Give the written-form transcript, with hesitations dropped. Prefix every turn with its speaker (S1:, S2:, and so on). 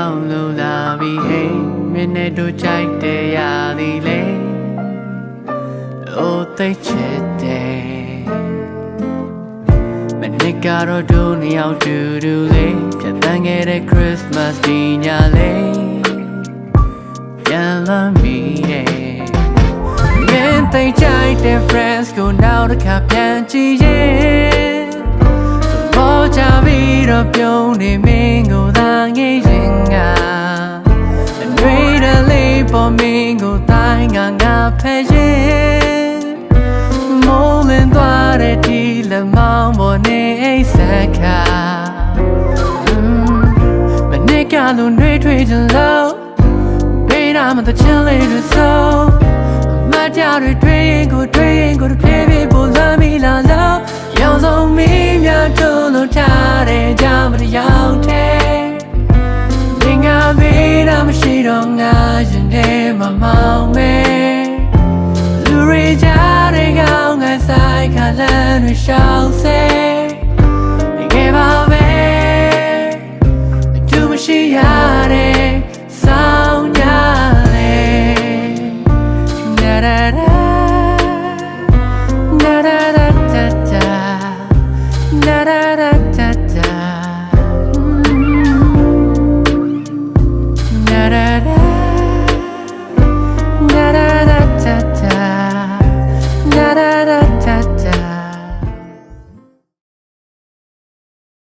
S1: ရောက်လို့လာပြီဟေးမင်းနဲ့တို့ကြိုက်တယ်ရသည်လေအိုးသိချစ်တယ်မနေ့ကတော့တို့နှစ်ယောက်တူတူလေးဖြတ်သန်းခဲ့တဲ့ Christmas ဒီညလေးပြန်လာမိတယ်မင်းသိကြိုက်တဲ့ friends ကိုနောက်တစ်ခါပြန်ကြည့်ရင်ပေါ်ကြပြီးတော့ပြုံးနေမင်းကိုသာငေးရင်ကတွေ့တဲ့လေးပေါ်မင်းကိုတိုင်းငါဖဲရင်မိုးလင်းသွားတဲ့ဒီလက်မောင်းပေါ်နေအိတ်ဆက်ခါမနေ့ကလိုနှွေးထွေးချင်လို့ဘေးနာမတချင်လေးလို့ဆိုမကြတွေတွေ့ရင်ကိုတဖြည်းဖြည်းပေါ်လာမိလာလို့ရောင်စုံမီးများတို့လို့ထားတဲ့ကြမတရားတဲ့ငါဘေးနာမရှိတော့ငါရင်ထဲမှာမောင်းမယ်လူတွေကြားတဲ့ကောင်းငါဆိုင်ခါလန်းတွေရှောင်းစေနေခဲ့ပါပဲအတူမရှိရ